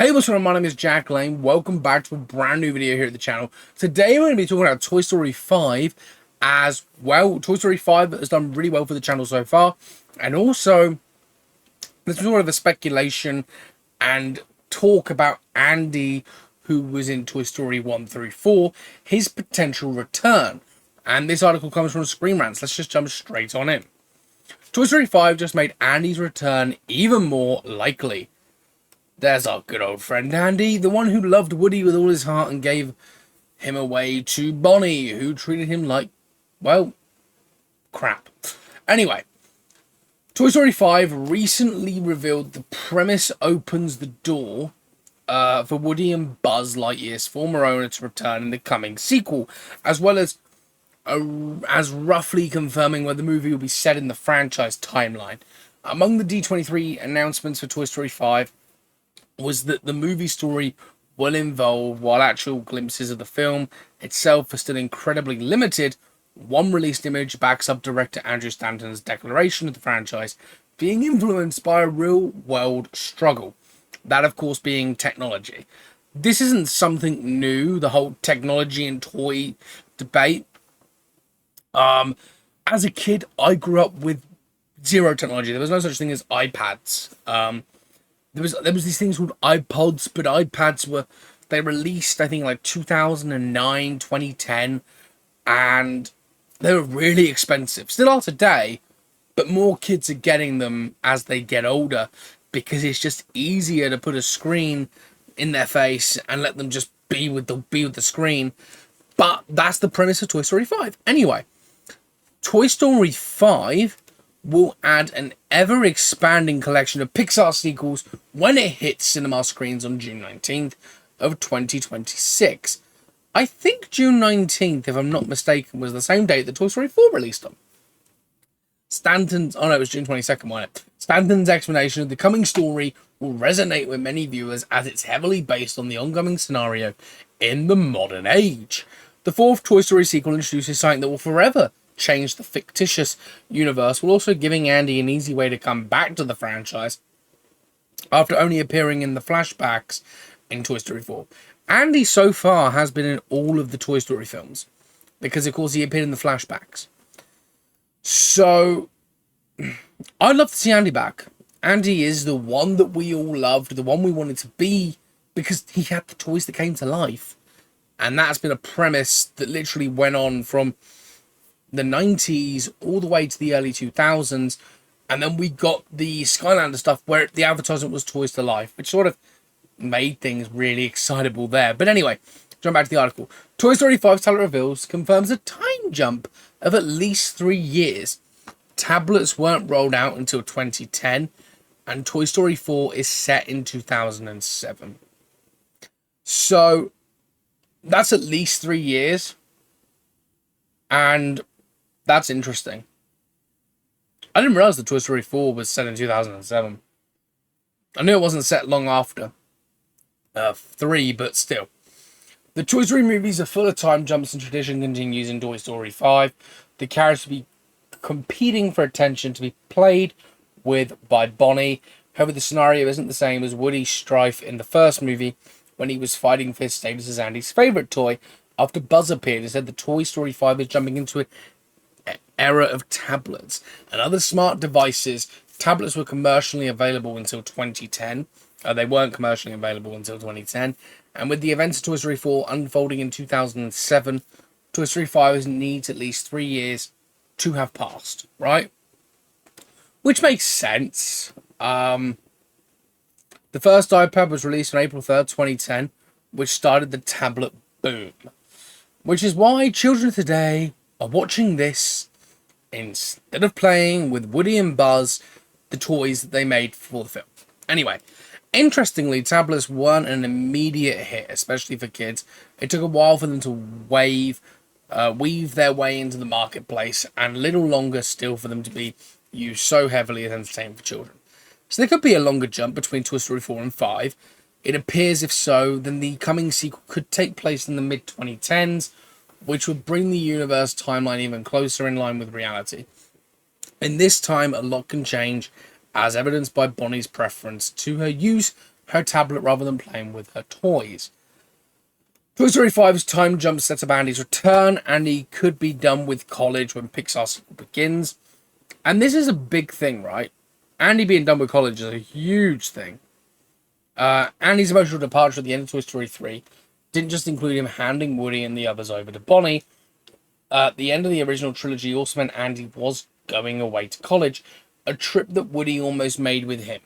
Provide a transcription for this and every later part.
Hey, what's going on? My name is Jack Lane. Welcome back to a brand new video here at the channel. Today we're going to be talking about Toy Story 5 as well. Toy Story 5 has done really well for the channel so far. And also, this was sort of a speculation and talk about Andy, who was in Toy Story 1 through 4, his potential return. And this article comes from Screen Rants. Let's just jump straight on in. Toy Story 5 just made Andy's return even more likely. There's our good old friend Andy, the one who loved Woody with all his heart and gave him away to Bonnie, who treated him like, well, crap. Anyway, Toy Story 5 recently revealed the premise opens the door for Woody and Buzz Lightyear's former owner to return in the coming sequel, as well as roughly confirming where the movie will be set in the franchise timeline. Among the D23 announcements for Toy Story 5 was that the movie story will involve, while actual glimpses of the film itself are still incredibly limited, one released image backs up director Andrew Stanton's declaration of the franchise being influenced by a real-world struggle. That, of course, being technology. This isn't something new, the whole technology and toy debate. As a kid, I grew up with zero technology. There was no such thing as iPads. There was these things called iPods, but iPads they released, I think, like 2009, 2010, and they were really expensive. Still are today, but more kids are getting them as they get older because it's just easier to put a screen in their face and let them just be with the screen. But that's the premise of Toy Story 5. Anyway, Toy Story 5 will add an ever-expanding collection of Pixar sequels when it hits cinema screens on June 19th of 2026. I think June 19th, if I'm not mistaken, was the same date that Toy Story 4 released on. It was June 22nd, wasn't it? Stanton's explanation of the coming story will resonate with many viewers as it's heavily based on the ongoing scenario in the modern age. The fourth Toy Story sequel introduces something that will forever change the fictitious universe, while also giving Andy an easy way to come back to the franchise after only appearing in the flashbacks in Toy Story 4. Andy so far has been in all of the Toy Story films because, of course, he appeared in the flashbacks. So I'd love to see Andy back. Andy is the one that we all loved, the one we wanted to be, because he had the toys that came to life. And that's been a premise that literally went on from the 90s all the way to the early 2000s, and then we got the Skylander stuff where the advertisement was Toys to Life, which sort of made things really excitable there. But anyway, jump back to the article. Toy Story 5's tablet reveals confirms a time jump of at least 3 years. Tablets weren't rolled out until 2010, and Toy Story 4 is set in 2007. So that's at least 3 years, and that's interesting. I didn't realize that Toy Story 4 was set in 2007. I knew it wasn't set long after 3, but still. The Toy Story movies are full of time jumps, and tradition continues in Toy Story 5. The characters will be competing for attention to be played with by Bonnie. However, the scenario isn't the same as Woody's strife in the first movie when he was fighting for his status as Andy's favourite toy after Buzz appeared and said the Toy Story 5 is jumping into an era of tablets and other smart devices. Tablets were commercially available until 2010. They weren't commercially available until 2010. And with the events of Toy Story 4 unfolding in 2007, Toy Story 5 needs at least 3 years to have passed, right? Which makes sense. The first iPad was released on April 3rd, 2010, which started the tablet boom. Which is why children today are watching this instead of playing with Woody and Buzz, the toys that they made for the film. Anyway, interestingly, tablets weren't an immediate hit, especially for kids. It took a while for them to weave their way into the marketplace, and a little longer still for them to be used so heavily as entertainment for children. So there could be a longer jump between Toy Story 4 and 5. It appears, if so, then the coming sequel could take place in the mid-2010s, which would bring the universe timeline even closer in line with reality. In this time, a lot can change, as evidenced by Bonnie's preference to her use her tablet rather than playing with her toys. Toy Story 5's time jump sets up Andy's return. Andy could be done with college when Pixar's sequel begins. And this is a big thing, right? Andy being done with college is a huge thing. Andy's emotional departure at the end of Toy Story 3 didn't just include him handing Woody and the others over to Bonnie. At the end of the original trilogy also meant Andy was going away to college, a trip that Woody almost made with him.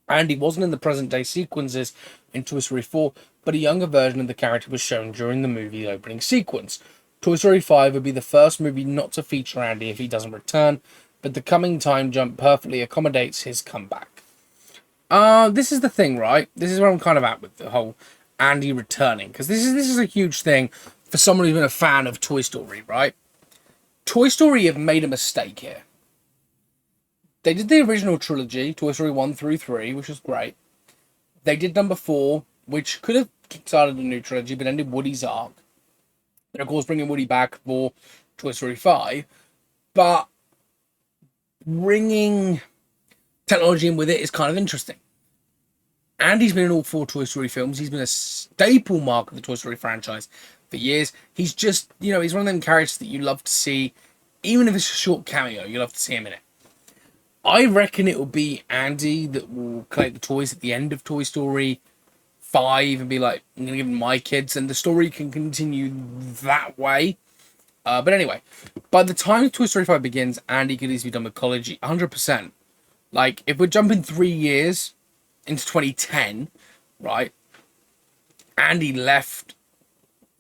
Andy wasn't in the present-day sequences in Toy Story 4, but a younger version of the character was shown during the movie's opening sequence. Toy Story 5 would be the first movie not to feature Andy if he doesn't return, but the coming time jump perfectly accommodates his comeback. This is the thing, right? This is where I'm kind of at with the whole Andy returning, because this is a huge thing for someone who's been a fan of Toy Story, right? Toy Story have made a mistake here. They did the original trilogy, Toy Story 1 through 3, which was great. They did number 4, which could have started a new trilogy, but ended Woody's arc. And of course, bringing Woody back for Toy Story 5. But bringing technology in with it is kind of interesting. Andy's been in all 4 Toy Story films. He's been a staple mark of the Toy Story franchise for years. He's just, he's one of them characters that you love to see. Even if it's a short cameo, you love to see him in it. I reckon it will be Andy that will collect the toys at the end of Toy Story 5 and be like, I'm going to give them my kids, and the story can continue that way. But anyway, by the time Toy Story 5 begins, Andy could easily be done with college 100%. Like, if we're jumping 3 years into 2010, right, Andy left,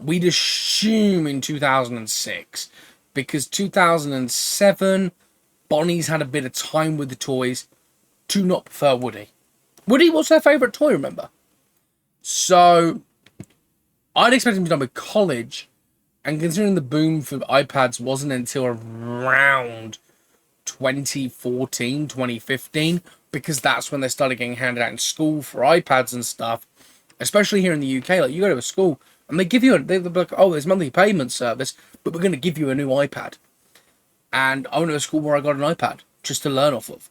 we'd assume in 2006, because 2007... Bonnie's had a bit of time with the toys. Do not prefer Woody. Woody was their favourite toy, remember? So, I'd expect him to be done with college. And considering the boom for iPads wasn't until around 2014, 2015, because that's when they started getting handed out in school for iPads and stuff, especially here in the UK. Like, you go to a school and they give you they're like, oh, there's monthly payment service, but we're going to give you a new iPad. And I went to a school where I got an iPad just to learn off of.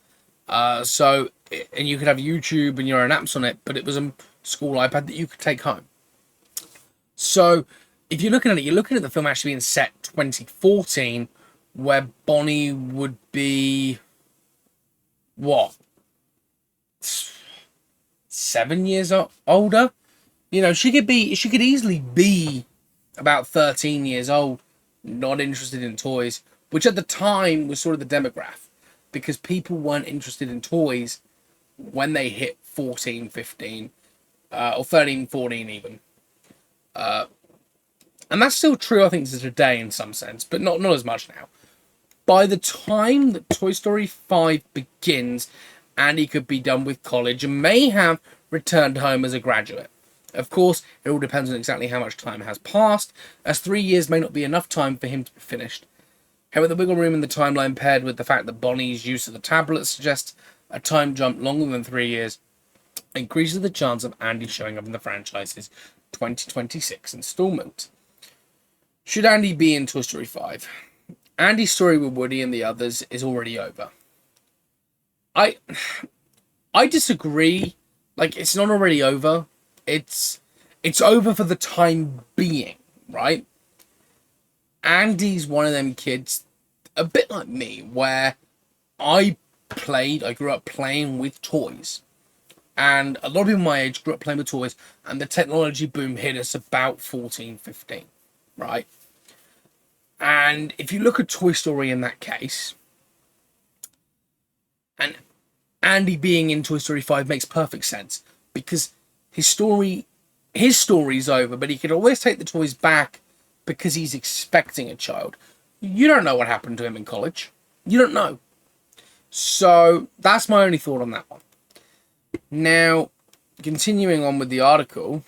And you could have YouTube and your own apps on it, but it was a school iPad that you could take home. So if you're looking at it, you're looking at the film actually being set 2014, where Bonnie would be, 7 years older? She could easily be about 13 years old, not interested in toys. Which at the time was sort of the demographic, because people weren't interested in toys when they hit 14, 15, or 13, 14 even. And that's still true, I think, to today in some sense, but not as much now. By the time that Toy Story 5 begins, Andy could be done with college and may have returned home as a graduate. Of course, it all depends on exactly how much time has passed, as 3 years may not be enough time for him to be finished. However, the wiggle room in the timeline paired with the fact that Bonnie's use of the tablet suggests a time jump longer than 3 years increases the chance of Andy showing up in the franchise's 2026 installment. Should Andy be in Toy Story 5? Andy's story with Woody and the others is already over. I disagree. Like, it's not already over. It's over for the time being, right? Andy's one of them kids, a bit like me, where I grew up playing with toys. And a lot of people my age grew up playing with toys, and the technology boom hit us about 14, 15, right? And if you look at Toy Story in that case, and Andy being in Toy Story 5 makes perfect sense, because his story's over, but he could always take the toys back because he's expecting a child. You don't know what happened to him in college. You don't know. So that's my only thought on that one. Now, continuing on with the article,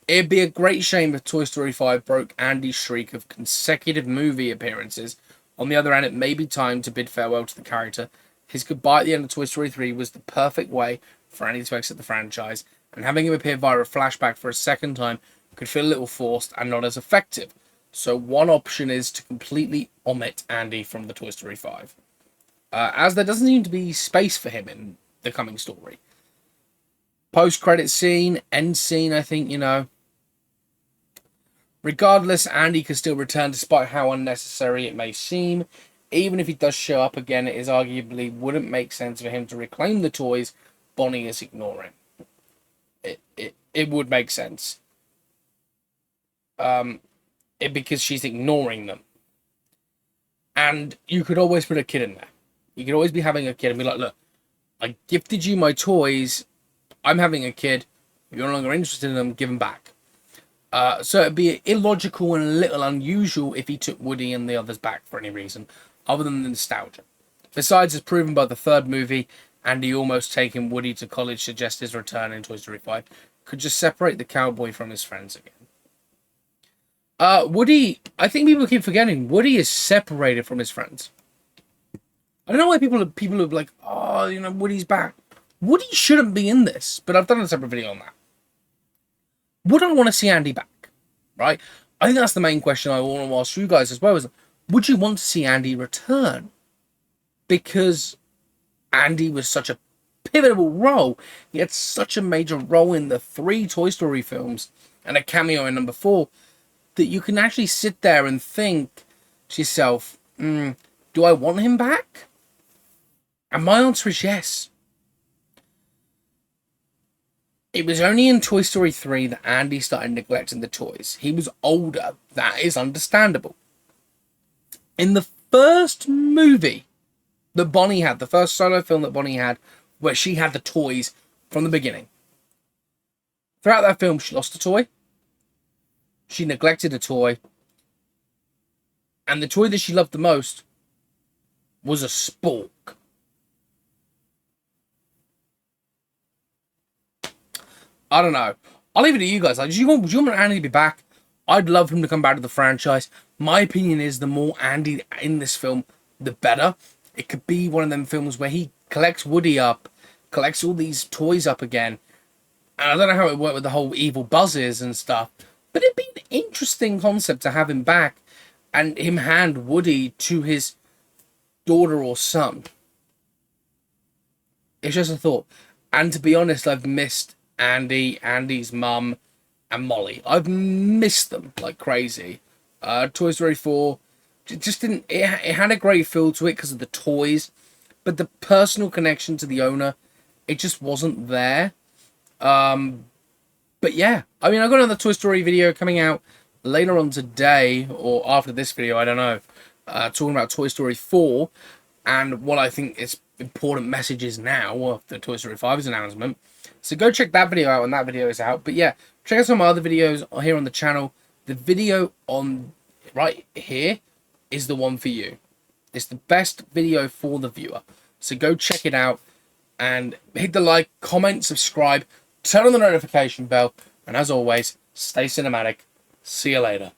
it'd be a great shame if Toy Story 5 broke Andy's streak of consecutive movie appearances. On the other hand, it may be time to bid farewell to the character. His goodbye at the end of Toy Story 3 was the perfect way for Andy to exit the franchise, and having him appear via a flashback for a second time could feel a little forced and not as effective. So one option is to completely omit Andy from the Toy Story 5, as there doesn't seem to be space for him in the coming story. Post-credit scene, end scene, I think, you know. Regardless, Andy can still return despite how unnecessary it may seem. Even if he does show up again, it is arguably wouldn't make sense for him to reclaim the toys Bonnie is ignoring. It would make sense. Because she's ignoring them. And you could always put a kid in there. You could always be having a kid and be like, look, I gifted you my toys. I'm having a kid. If you're no longer interested in them, give them back. So it'd be illogical and a little unusual if he took Woody and the others back for any reason, other than the nostalgia. Besides, as proven by the third movie, Andy almost taking Woody to college suggests his return in Toy Story 5 could just separate the cowboy from his friends again. Woody, I think people keep forgetting, Woody is separated from his friends. I don't know why people are like, oh, you know, Woody's back. Woody shouldn't be in this, but I've done a separate video on that. Would I want to see Andy back? Right? I think that's the main question I want to ask you guys as well. Is, would you want to see Andy return? Because Andy was such a pivotal role. He had such a major role in the 3 Toy Story films and a cameo in number 4 that you can actually sit there and think to yourself, do I want him back? And my answer is yes. It was only in Toy Story 3 that Andy started neglecting the toys. He was older. That is understandable. In the first movie that Bonnie had, the first solo film that Bonnie had, where she had the toys from the beginning. Throughout that film, she lost a toy. She neglected a toy. And the toy that she loved the most was a spork. I don't know. I'll leave it to you guys. Like, do you want Andy to be back? I'd love him to come back to the franchise. My opinion is the more Andy in this film, the better. It could be one of them films where he collects Woody up, collects all these toys up again. And I don't know how it worked with the whole evil buzzes and stuff. But it'd be an interesting concept to have him back and him hand Woody to his daughter or son. It's just a thought. And to be honest, I've missed Andy, Andy's mum, and Molly. I've missed them like crazy. Toy Story 4 just didn't. It had a great feel to it because of the toys, but the personal connection to the owner, it just wasn't there. But yeah, I mean, I've got another Toy Story video coming out later on today or after this video. I don't know. Talking about Toy Story 4 and what I think is important messages now of the Toy Story 5's announcement. So go check that video out when that video is out. But yeah, check out some of my other videos here on the channel. The video on right here is the one for you. It's the best video for the viewer. So go check it out and hit the like, comment, subscribe, turn on the notification bell. And as always, stay cinematic. See you later.